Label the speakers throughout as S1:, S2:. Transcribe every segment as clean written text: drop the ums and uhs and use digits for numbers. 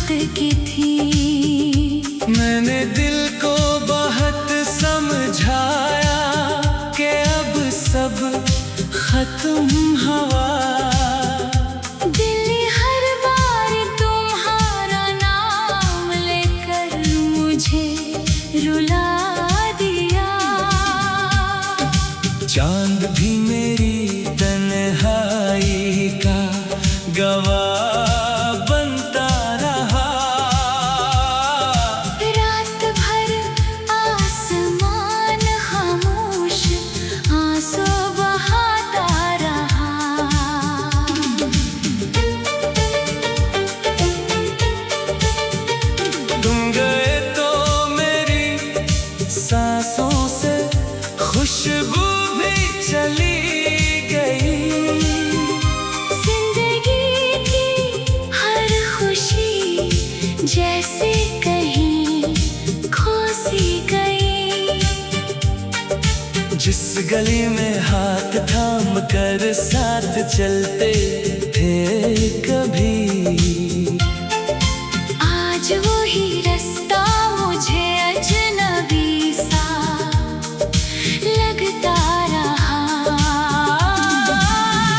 S1: वक्त की थी।
S2: मैंने दिल को बहुत समझाया कि अब सब खत्म हवा।
S1: दिल हर बार तुम्हारा नाम लेकर मुझे रुला दिया।
S2: चांद भी मेरी तन्हाई का गवाह बनता रहा।
S1: रात भर आसमान खामोश आंसू बहाता रहा।
S2: तुम गए तो मेरी सांसों से खुशबू भी चली गई।
S1: जिंदगी की हर खुशी जैसे कहीं खो सी गई।
S2: जिस गली में हाथ थाम कर साथ चलते थे कभी,
S1: आज वही रास्ता मुझे अजनबी सा लगता रहा।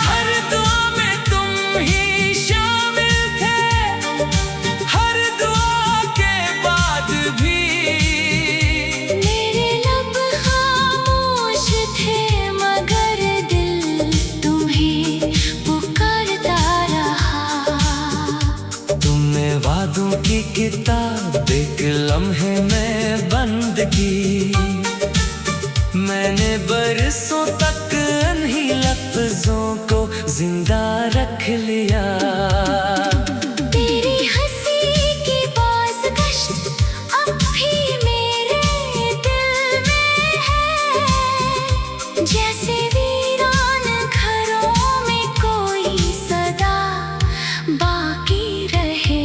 S2: हर दुआ में तुम ही शामिल थे, हर दुआ के बाद भी।
S1: मेरे लब खामोश थे मगर दिल तुम्हें पुकारता रहा।
S2: तुमने वादों की किताब एक लम्हे में बंद की। मैंने बरसों तक इन्हीं लफ्जों को जिंदा रख लिया।
S1: तेरी हंसी की बाज़गश्त अब भी मेरे दिल में है। जैसे वीरान घरों में कोई सदा बाकी रहे।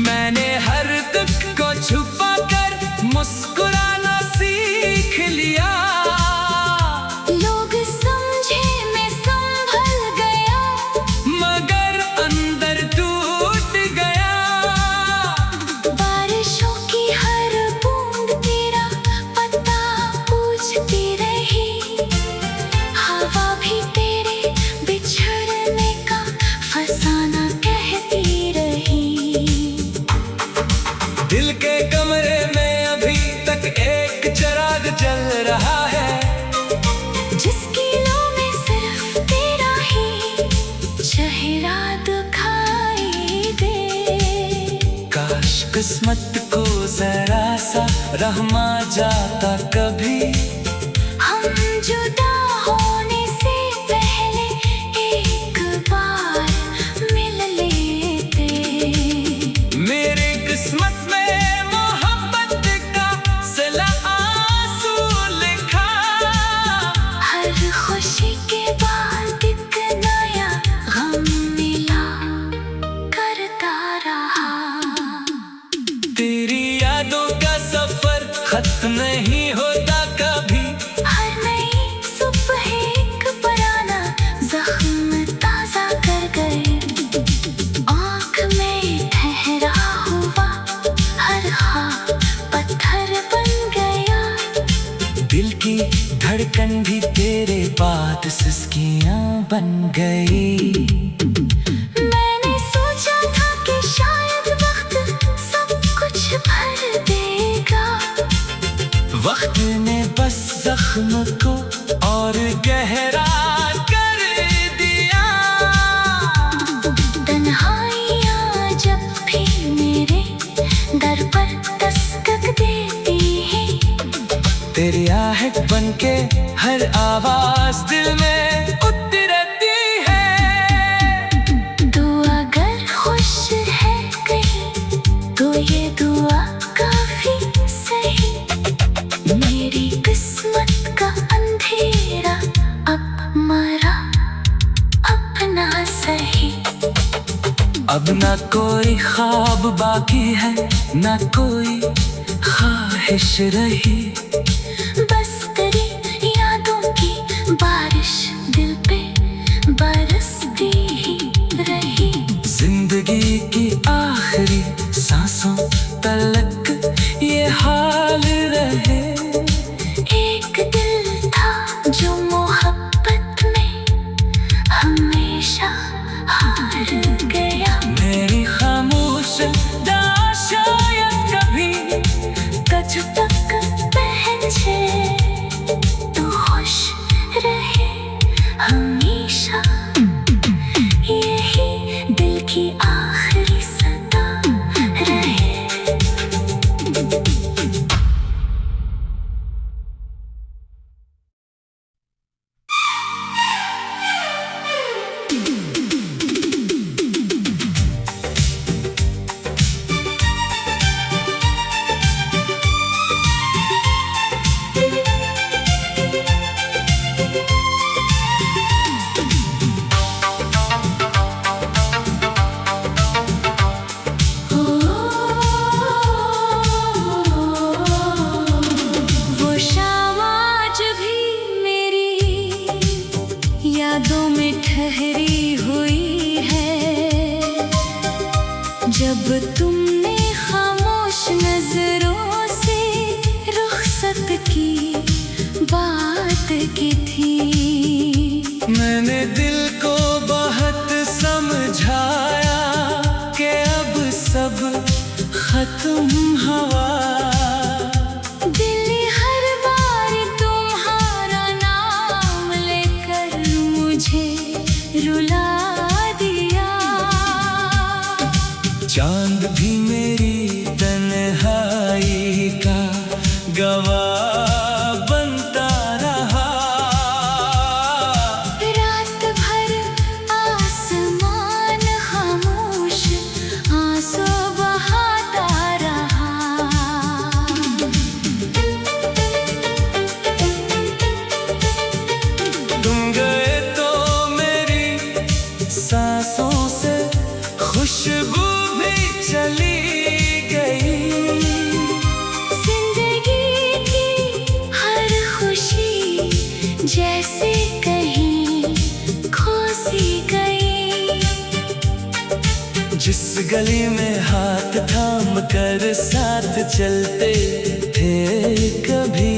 S2: मैंने हर दुख को छुपा कर मुस्कुराना सीख लिया।
S1: लोग समझे मैं संभल गया
S2: मगर अंदर टूट गया।
S1: बारिशों की हर बूंद तेरा पता पूछती रही। हवा भी तेरे बिछड़ने का फसाना कहती रही।
S2: दिल के कमरे में अभी तक एक चिराग जल रहा है।
S1: जिसकी लो में सिर्फ तेरा ही चेहरा दिखाई दे।
S2: काश किस्मत को जरा सा रहमा जाता कभी।
S1: हम जुदा होने से पहले एक बार मिल लेते।
S2: मेरे किस्मत में मोहब्बत का सिला आंसू लिखा।
S1: हर खुशी के बाद एक नया गम मिला करता रहा।
S2: तेरी यादों का सफर खत्म नहीं होता कभी।
S1: हर नई सुबह एक पुराना जख्म ताजा कर गए। आँख में ठहरा हुआ हर ख्वाब पत्थर बन गया।
S2: दिल की धड़कन भी तेरे बाद सिसकियां बन गई।
S1: मैंने सोचा था कि शायद वक्त सब कुछ भर देगा।
S2: वक्त ने बस जख्म को और गहरा कर दिया।
S1: तन्हाइयाँ जब भी मेरे दर पर दस्तक देती है।
S2: तेरी आहट बनके हर आवाज दिल में उतरती है।
S1: दुआ अगर खुश है कहीं तो ये दुआ काफी सही। मेरी किस्मत का अंधेरा अब मरा अपना सही।
S2: अब ना कोई ख्वाब बाकी है, ना कोई ख्वाहिश रही।
S1: बस तेरी यादों की बारिश दिल पे बरसती ही रही।
S2: जिंदगी की आखिरी सांसों तलक ये हाल रहे।
S1: एक दिल था जो मोहब्बत में हमेशा हार गया।
S2: मेरी खामोश दा शायद कभी
S1: तुझ तक पहुंचे तू खुश रहे हमेशा, यही दिल की आखिरी सदा रहे। वो शाम आज भी मेरी यादों में ठहरी हुई है, जब तुमने खामोश नजरों से रुखसत की बात की थी।
S2: मैंने दिल को बहुत समझाया कि अब सब खत्म हवा।
S1: दिल हर बार तुम्हारा नाम लेकर मुझे रुला दिया।
S2: चांद भी मेरी तन्हाई का गवाह बनता रहा।
S1: रात भर आसमान खामोश आंसू बहाता रहा।
S2: तुम गए तो मेरी सांसों से खुशबू भी चली गई।
S1: जिंदगी की हर खुशी जैसे कहीं खो सी गई।
S2: जिस गली में हाथ थाम कर साथ चलते थे कभी,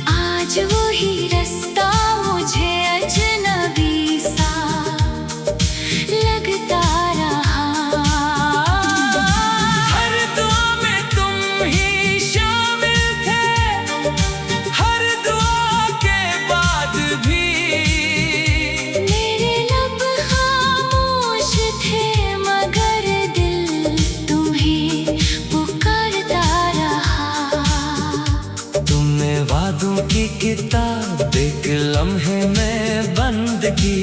S1: आज वही रास्ता मुझे अजनबी सा लगता रहा।
S2: हर दुआ में तुम ही शामिल थे, हर दुआ के बाद भी।
S1: मेरे लब खामोश थे मगर दिल तुम्हें पुकारता रहा।
S2: तुमने वादों की किताब एक लम्हे में बंद की।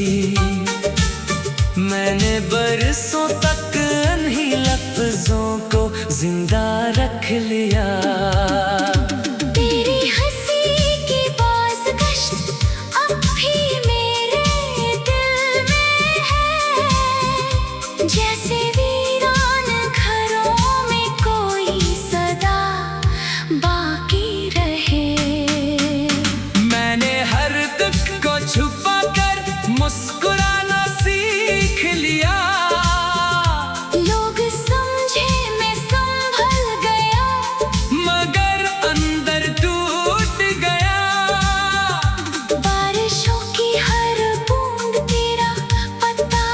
S2: मैंने बरसों तक इन्हीं लफ्जों को जिंदा रख लिया।
S1: तेरी हंसी की बाज़गश्त अब भी मेरे दिल में है, जैसे वीरान घरों में कोई सदा बाकी रहे।
S2: मैंने हर दुख को छुपा कर मुस्कुराना सीख लिया।
S1: लोग समझे मैं संभल गया,
S2: मगर अंदर टूट गया।
S1: बारिशों की हर बूंद तेरा पता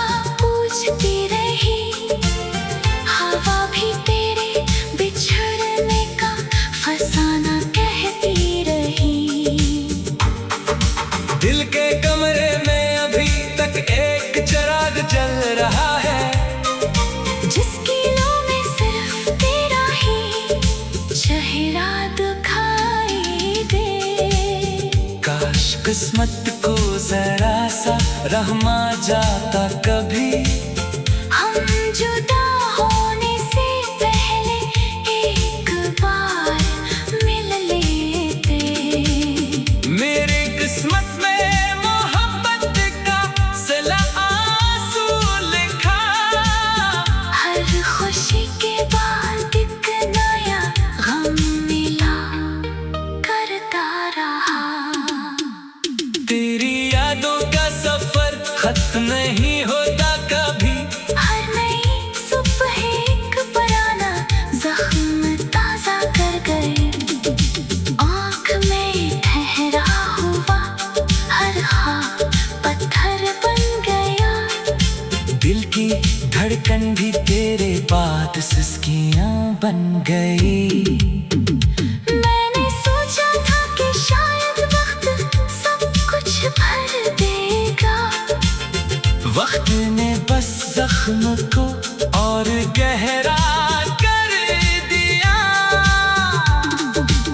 S1: पूछती रही। हवा भी तेरे बिछड़ने का फसाना कहती रही।
S2: दिल के कमरे में अभी तक एक चिराग जल रहा है,
S1: जिसकी लो में सिर्फ तेरा ही चेहरा दिखाई दे।
S2: काश किस्मत को जरा सा रहमा जाता कभी।
S1: हम जुदा होने से पहले एक बार मिल लेते।
S2: मेरी किस्मत में मोहब्बत का सिला आंसू लिखा।
S1: हर खुशी के बाद एक नया गम मिला करता रहा।
S2: तेरी यादों का सफर खत्म नहीं होता कभी।
S1: हर नई
S2: भी तेरे बाद सिसकियां बन गई।
S1: मैंने सोचा था कि शायद वक्त सब कुछ भर देगा।
S2: वक्त ने बस जख्म को और गहरा कर दिया।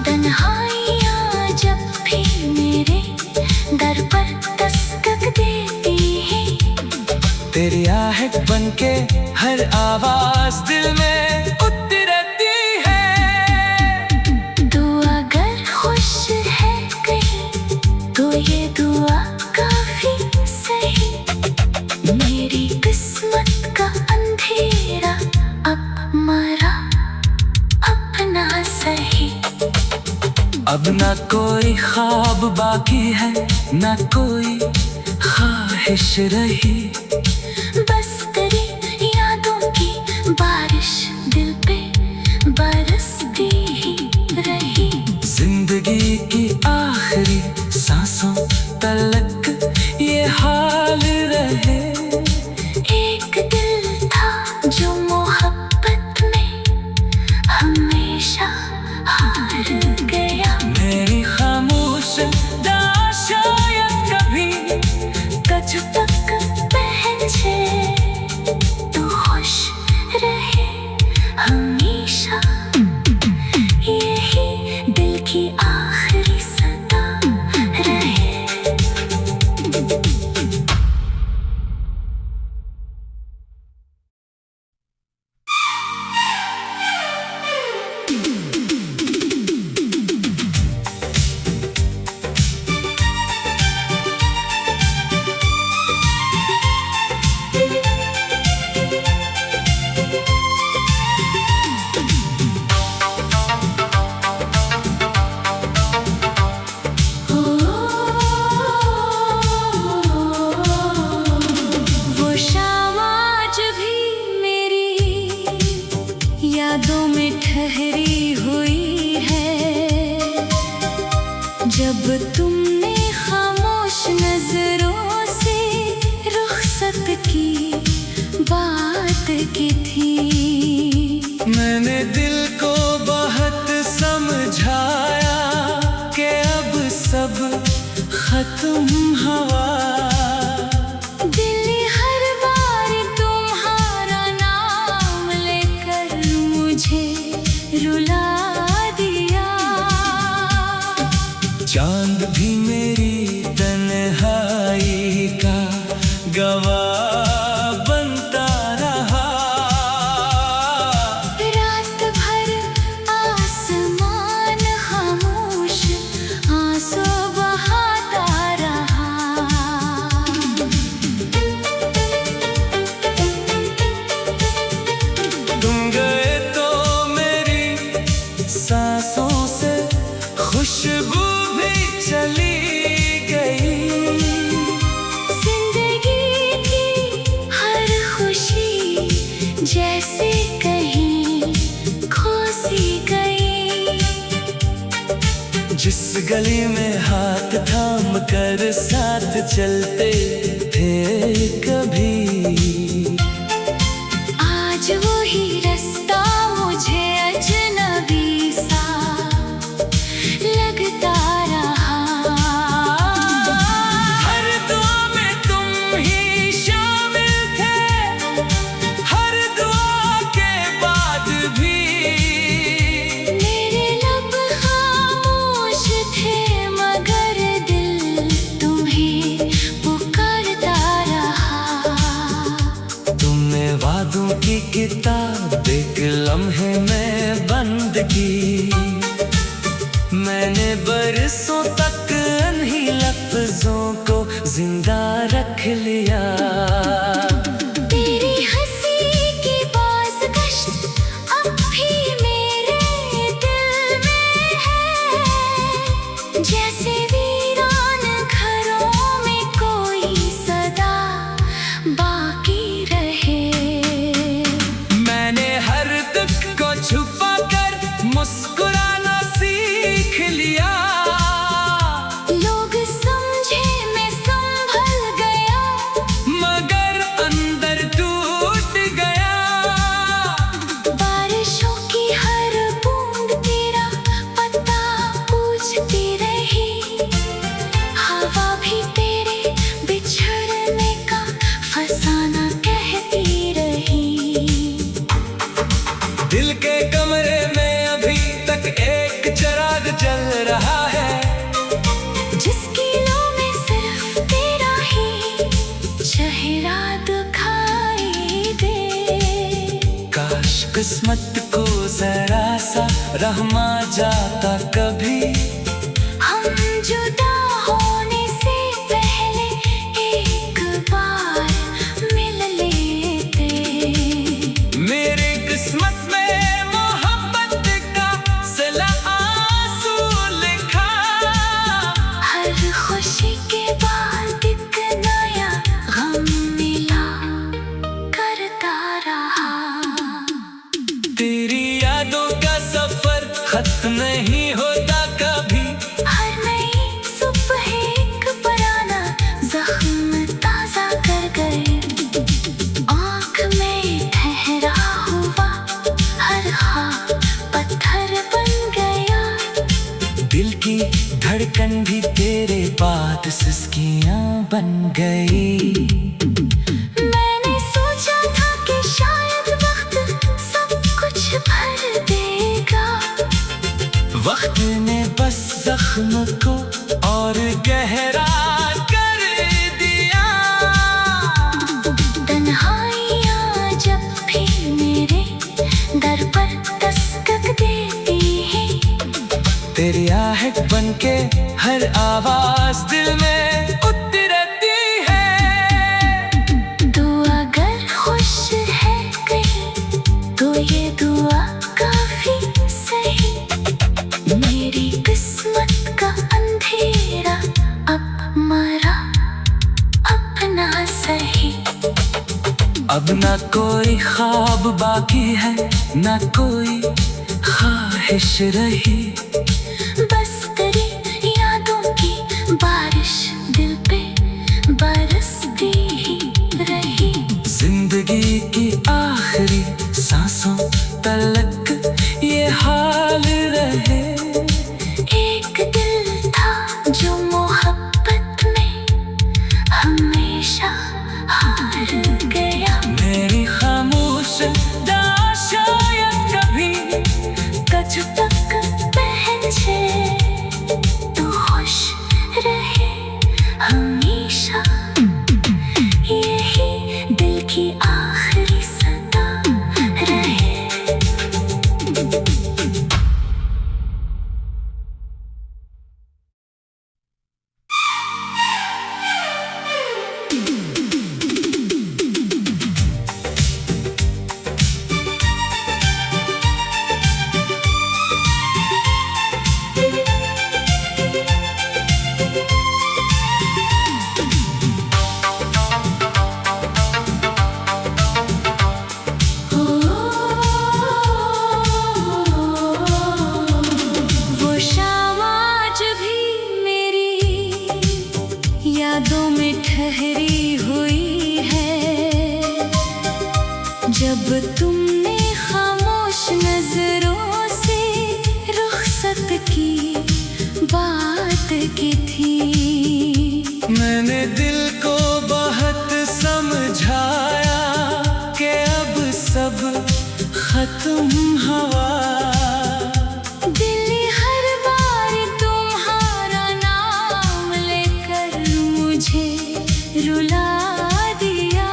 S1: तन्हाइयाँ जब भी मेरे दर पर दस्तक देती है,
S2: तेरी आहट बनके हर आवाज दिल में उतरती है।
S1: तू अगर खुश है कहीं तो ये दुआ काफी सही। मेरी किस्मत का अंधेरा अब मरा अपना सही।
S2: अब ना कोई ख्वाब बाकी है, ना कोई ख्वाहिश रही।
S1: बस तेरी यादों की बारिश दिल पे बरसती ही रही।
S2: जिंदगी की आखिरी सांसों तलक ये हाल रहे।
S1: एक दिल था जो मोहब्बत में हमेशा हार गया।
S2: मेरी खामोश दास्तां शायद कभी
S1: तुझ तक पहुंचे, तू खुश रहे हमेशा। यही दिल की आखिरी सदा रहे। वो शाम आज भी मेरी यादों में ठहरी हुई है, जब तुमने खामोश नजरों से रुखसत की बात की थी।
S2: मैंने दिल को बहुत समझाया कि अब सब खत्म हवा।
S1: दिल हर बार तुम्हारा नाम लेकर मुझे रुला दिया।
S2: चांद भी मेरी तन्हाई का गवाह बनता रहा।
S1: रात भर आसमान खामोश आंसू बहाता रहा।
S2: तुम गए तो मेरी सांसों से खुशबू भी चली गई।
S1: जिंदगी की हर खुशी जैसे कहीं खो सी गई।
S2: जिस गली में हाथ थाम कर साथ चलते थे कभी,
S1: आज वही रास्ता मुझे अजनबी सा लगता रहा।
S2: हर दुआ में तुम ही शामिल थे, हर दुआ के बाद भी।
S1: मेरे लब खामोश थे मगर दिल तुम्हें पुकारता रहा।
S2: तुमने वादों की किताब एक लम्हे में बंद की। मैंने बरसों तक इन्हीं लफ्जों को जिंदा रख लिया।
S1: तेरी हंसी की बाज़गश्त अब भी मेरे दिल में है, जैसे वीरान घरों में कोई सदा बाकी रहे।
S2: मैंने हर दुख को छुपा कर मुस्कुराना सीख लिया। किस्मत को जरा सा रहमा जाता कभी।
S1: हम जुदा होने से पहले एक बार मिल लेते।
S2: मेरी किस्मत में मोहब्बत का सिला आंसू लिखा।
S1: हर खुशी के बाद एक नया गम मिला करता रहा।
S2: तेरी यादों का सफर खत्म नहीं होता कभी।
S1: हर नई सुबह एक पुराना जख्म ताजा कर गए। आँख में ठहरा हुआ हर ख्वाब पत्थर बन गया।
S2: दिल की धड़कन भी तेरे बाद सिसकियां बन गई।
S1: मैंने सोचा था कि शायद वक्त सब कुछ भर देगा।
S2: वक्त ने बस जख्म को और गहरा कर दिया।
S1: तन्हाइयाँ जब भी मेरे दर पर दस्तक देती है।
S2: तेरी आहट बनके हर आवाज दिल में उतरती है।
S1: तू अगर खुश है कहीं तो ये दुआ काफी सही। मेरी किस्मत का अंधेरा अब मरा अपना सही।
S2: अब ना कोई ख्वाब बाकी है, ना कोई ख्वाहिश रही।
S1: बस तेरी यादों की बारिश दिल पे बरसती ही रही।
S2: जिंदगी की आखिरी सांसों तलक ये हाल रहे।
S1: एक दिल था जो मोहब्बत में हमेशा हार गया।
S2: मेरी खामोश दास्तां शायद कभी
S1: कछ तक पहचे तू खुश रहे हमेशा। यही दिल की आखिरी सदा रहे। वो शाम आज भी मेरी यादों में ठहरी हुई है। जब तुमने खामोश नजरों से रुखसत की बात की थी।
S2: मैंने दिल को बहुत समझाया कि अब सब खत्म हुआ।
S1: दिल हर बार तुम्हारा नाम लेकर मुझे रुला दिया।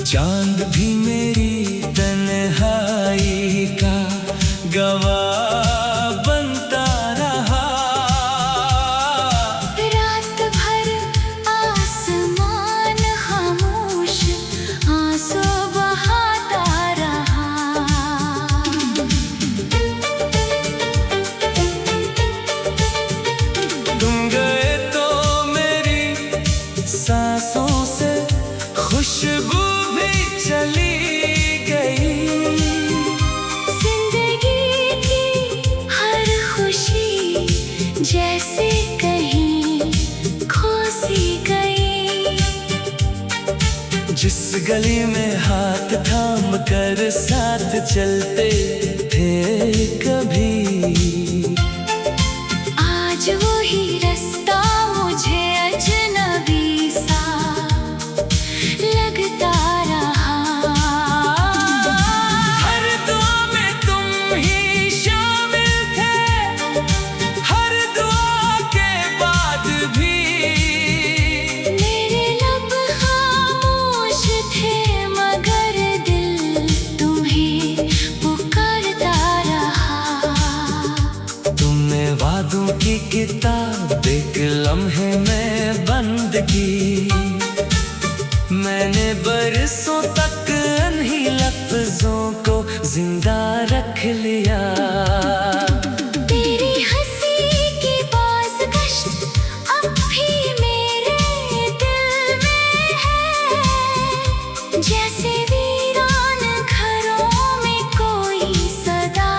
S2: चांद भी मेरी तन्हाई का गवाह बनता रहा।
S1: रात भर आसमान खामोश आंसू बहाता रहा।
S2: तुम गए तो मेरी सांसों से खुशबू भी चली गई।
S1: जिंदगी की हर खुशी जैसे कहीं खो सी गई।
S2: जिस गली में हाथ थाम कर साथ चलते थे कभी।
S1: आज वही रास्ता मुझे अजनबी सा लगता रहा।
S2: हर दुआ में तुम ही शामिल थे, हर दुआ के बाद भी।
S1: मेरे लब खामोश थे मगर दिल
S2: लिया।
S1: तेरी हंसी की बाज़गश्त अब भी मेरे दिल में है, जैसे वीरान घरों में कोई सदा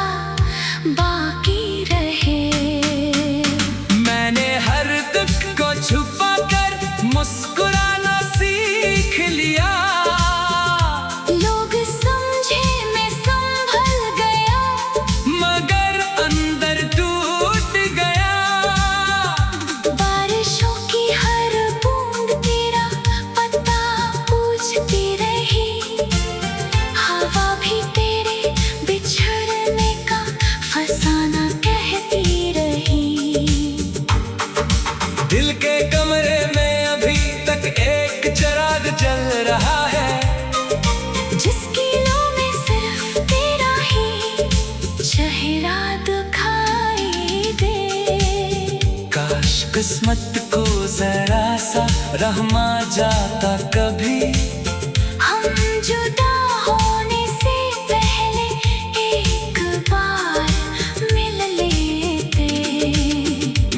S1: बाकी रहे।
S2: मैंने हर दुख को छुपा कर मुस्कुराना सीख लिया।
S1: लोग समझे मैं संभल गया,
S2: मगर अंदर टूट गया।
S1: बारिशों की हर बूंद तेरा पता पूछती रही, हवा भी तेरे बिछड़ने का फसाना कहती रही।
S2: दिल के कमरे में अभी तक एक चिराग जल रहा है,
S1: जिसकी लो में सिर्फ तेरा ही चेहरा दिखाई दे।
S2: काश किस्मत को जरा सा रहमा जाता कभी,
S1: हम जुदा होने से पहले एक बार मिल लेते।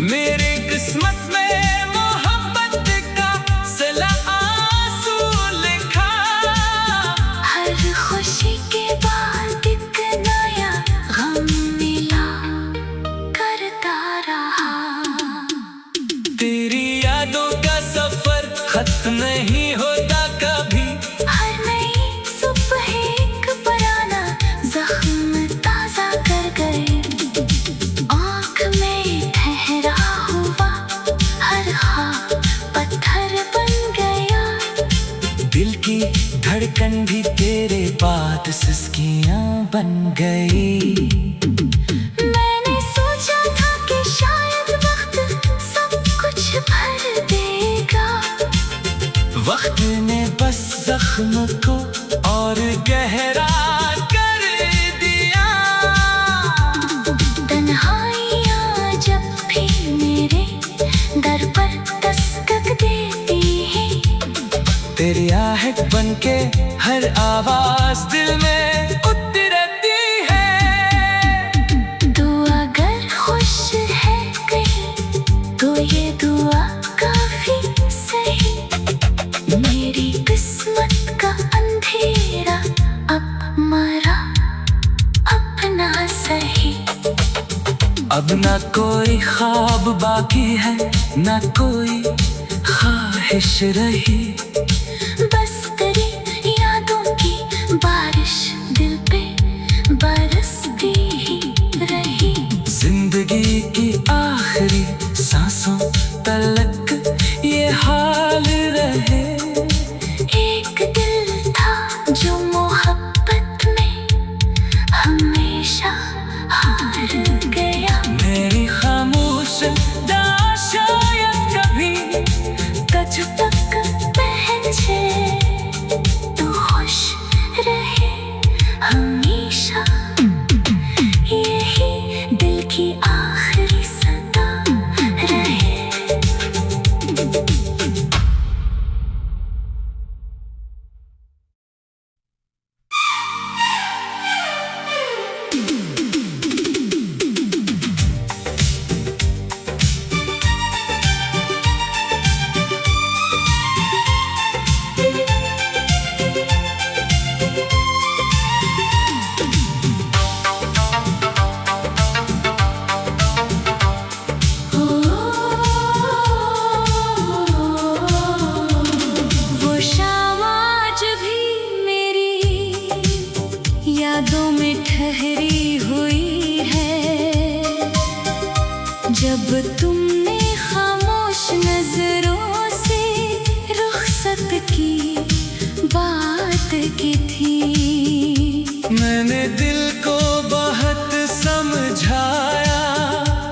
S2: मेरे किस्मत में मोहब्बत का सिला आंसू लिखा।
S1: हर खुशी के बाद एक नया गम मिला करता रहा।
S2: तेरी यादों का सफर खत्म नहीं होता कभी।
S1: हर नई सुबह एक पुराना जख्म ताजा कर गए। आँख में ठहरा हुआ हर ख्वाब पत्थर बन गया।
S2: दिल की धड़कन भी तेरे बाद सिसकियां बन गई।
S1: मैंने सोचा था कि शायद वक्त सब कुछ भर देगा,
S2: वक्त ने बस जख्म को और गहरा कर दिया।
S1: तन्हाइयाँ जब भी मेरे दर पर दस्तक देती हैं,
S2: तेरी आहट बनके हर आवाज दिल में उतरती है।
S1: तू अगर खुश है कहीं तो ये दुआ काफी सही। मेरी किस्मत का अंधेरा अब मरा अपना सही।
S2: अब ना कोई ख्वाब बाकी है, ना कोई ख्वाहिश रही।
S1: बस तेरी यादों की बारिश दिल पे बरसती ही रही।
S2: जिंदगी की आखिरी सांसों तलक ये हाल रहे।
S1: एक दिल था जो मोहब्बत में हमेशा हार गया।
S2: मेरी खामोश दां शायद कभी
S1: तुझ तक पहुंचे, तू खुश रहे हमेशा। यही दिल की आखिरी सदा रहे। वो शाम आज भी मेरी यादों में ठहरी हुई है, जब तुमने खामोश नजरों से रुखसत की बात की थी।
S2: मैंने दिल को बहुत समझाया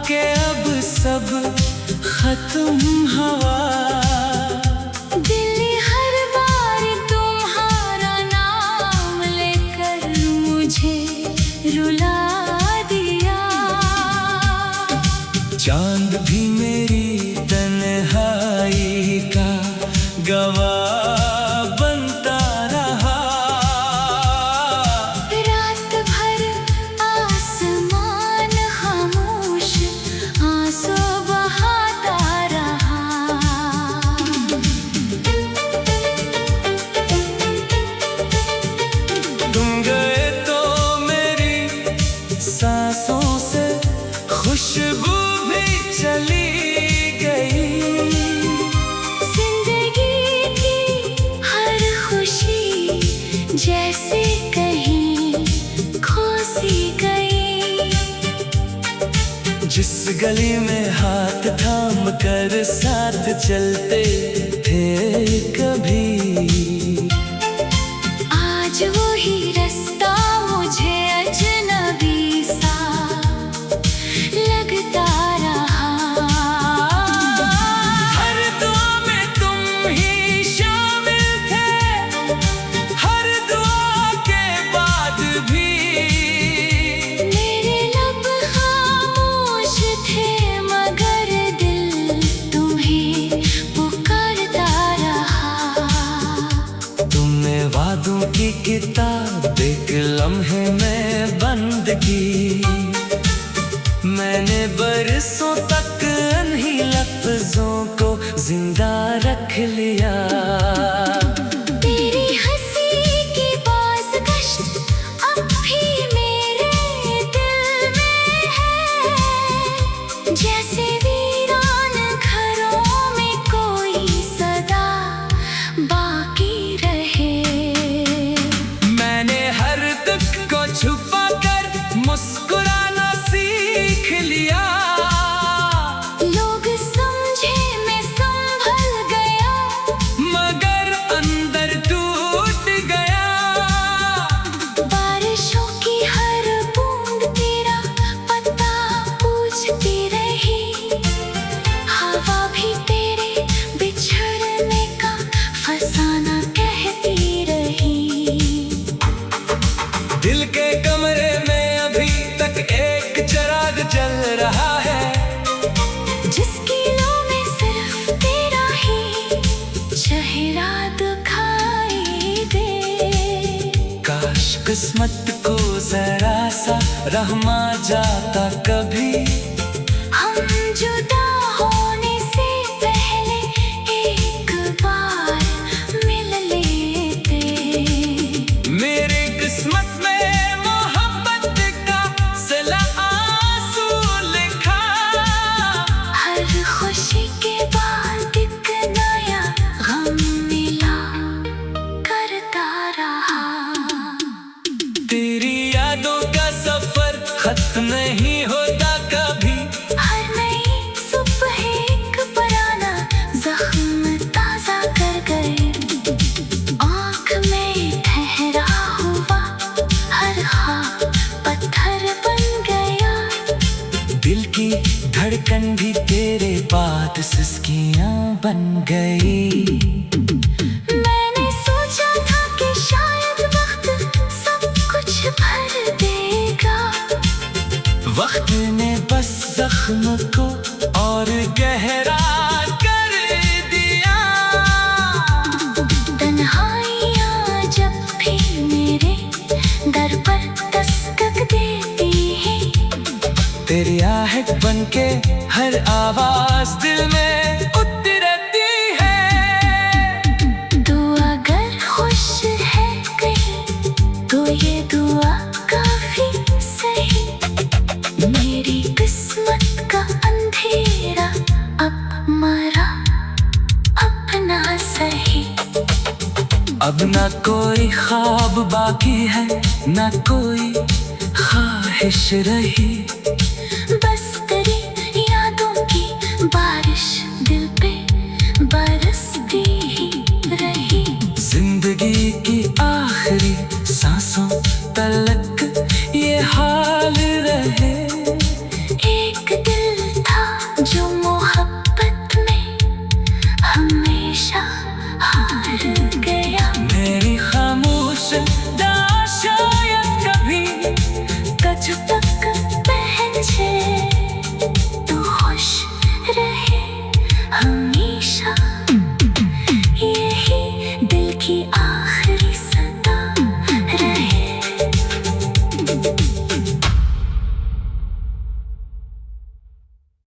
S2: कि अब सब खत्म हवा।
S1: दिल हर बार तुम्हारा नाम लेकर मुझे रुला दिया।
S2: चांद भी मेरी तन्हाई का गवाह बनता रहा।
S1: रात भर जैसे कहीं खो सी गई।
S2: जिस गली में हाथ थाम कर साथ चलते थे कभी,
S1: आज वही रास्ता मुझे अजनबी सा लगता रहा।
S2: हर दुआ में तुम ही शामिल थे, हर दुआ के बाद भी।
S1: मेरे लब खामोश थे मगर दिल तुम्हें पुकारता रहा।
S2: तुमने वादों की किताब एक लम्हे में बंद की, मैंने बरसों तक इन्हीं लफ्जों को जिंदा रख लिया।
S1: तेरी हंसी की बाज़गश्त अब भी मेरे दिल में है, जैसे वीरान घरों में कोई सदा बाकी रहे।
S2: मैंने हर दुख को छुपा कर मुस्कुराना सीख लिया।
S1: लोग समझे मैं संभल गया,
S2: मगर अंदर टूट गया।
S1: बारिशों की हर बूंद तेरा पता पूछती रही। हवा भी तेरे बिछड़ने का फसाना कहती रही।
S2: दिल के कमरे में अभी तक एक चिराग जल रहा है,
S1: जिसकी लो में सिर्फ तेरा ही चेहरा दिखाई दे।
S2: काश किस्मत को जरा सा रहमा जाता कभी।
S1: हम जुदा होने से पहले एक बार मिल लेते।
S2: मेरी किस्मत में मोहब्बत का सिला आंसू लिखा।
S1: हर खुशी के बाद एक नया गम मिला करता रहा।
S2: तेरी यादों का सफर खत्म नहीं होता कभी।
S1: हर नई सुबह एक पुराना जख्म ताजा कर गए। आँख में ठहरा हुआ हर ख्वाब पत्थर बन गया।
S2: दिल की धड़कन भी तेरे बाद सिसकियां बन गई।
S1: मैंने सोचा था कि शायद वक्त सब कुछ भर देगा।
S2: वक्त ने बस जख्म को और गहरा कर दिया।
S1: तन्हाइयाँ जब भी मेरे दर पर दस्तक देती है,
S2: तेरी आहट बनके हर आवाज दिल में उतरती है।
S1: दुआ अगर खुश है कहीं तो ये दुआ काफी सही। मेरी किस्मत का अंधेरा अब मरा अपना सही।
S2: अब ना कोई ख्वाब बाकी है, ना कोई ख्वाहिश रही।
S1: बस तेरी यादों की बात